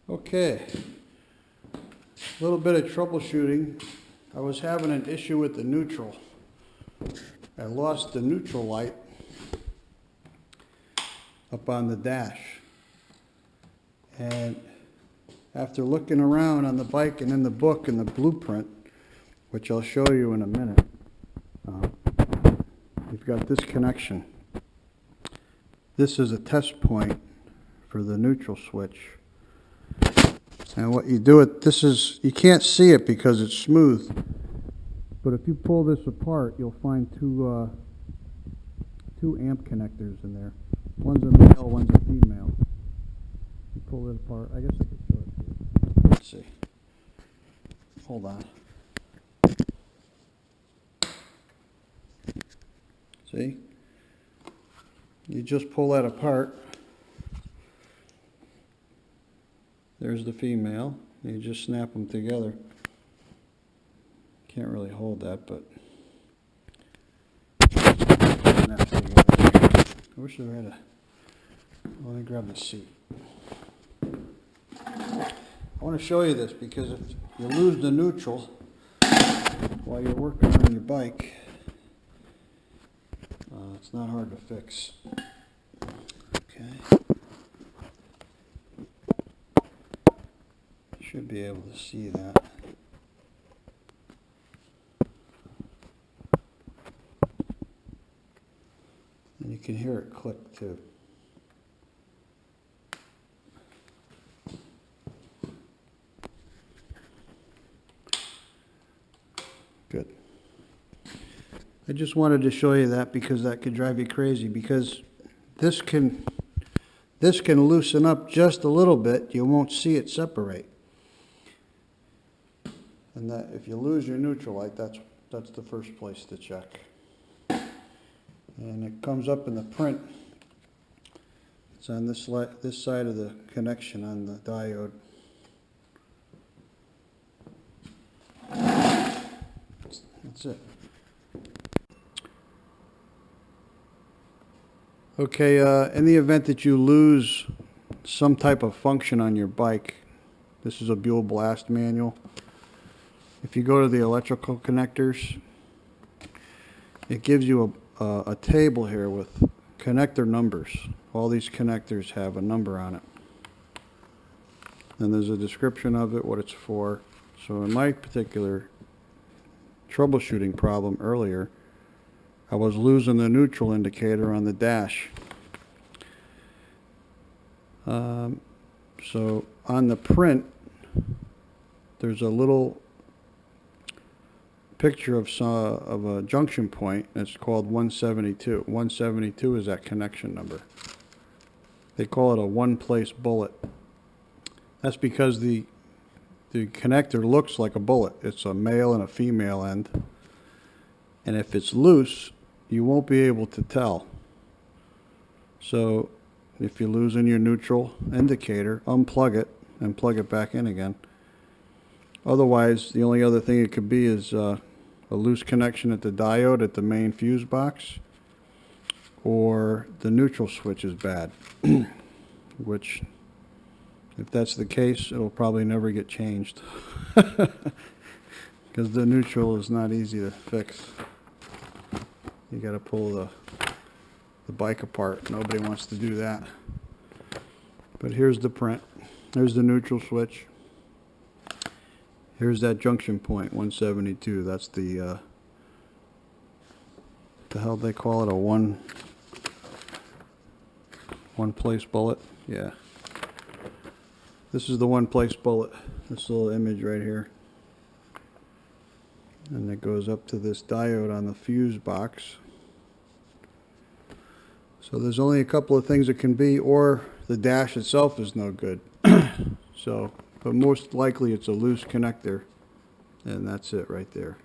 Okay, a little bit of troubleshooting. I was having an issue with the neutral. I lost the neutral light up on the dash. And after looking around on the bike and in the book and the blueprint, which I'll show you in a minute, we've got this connection. This is a test point for the neutral switch. And what you do it, you can't see it because it's smooth, but if you pull this apart, you'll find two amp connectors in there. One's a male, one's a female. You pull it apart. I guess I could show it to you. Let's see. Hold on. See? You just pull that apart. There's the female. You just snap them together. Can't really hold that, but snap together. I wish I had a. Let me grab the seat. I want to show you this because if you lose the neutral while you're working on your bike, it's not hard to fix. Okay. Should be able to see that. And you can hear it click too. Good. I just wanted to show you that because that could drive you crazy, because this can loosen up just a little bit. You won't see it separate. And that if you lose your neutral light, that's the first place to check. And it comes up in the print. It's on this side of the connection on the diode. That's it. Okay, in the event that you lose some type of function on your bike, this is a Buell blast manual. If you go to the electrical connectors, it gives you a table here with connector numbers. All these connectors have a number on it. And there's a description of it, what it's for. So in my particular troubleshooting problem earlier, I was losing the neutral indicator on the dash. So on the print, there's a little picture of a junction point. It's called 172. 172 is that connection number. They call it a one-place bullet. That's because the connector looks like a bullet. It's a male and a female end. And if it's loose, you won't be able to tell. So if you're losing your neutral indicator, unplug it and plug it back in again. Otherwise, the only other thing it could be is a loose connection at the diode at the main fuse box, or the neutral switch is bad, which, if that's the case, it'll probably never get changed because the neutral is not easy to fix. You got to pull the bike apart. Nobody wants to do that. But here's the print. There's the neutral switch. Here's that junction point, 172. That's the hell they call it, a one place bullet. Yeah. This is the one place bullet. This little image right here. And it goes up to this diode on the fuse box. So there's only a couple of things it can be, or the dash itself is no good. So, but most likely it's a loose connector, and that's it right there.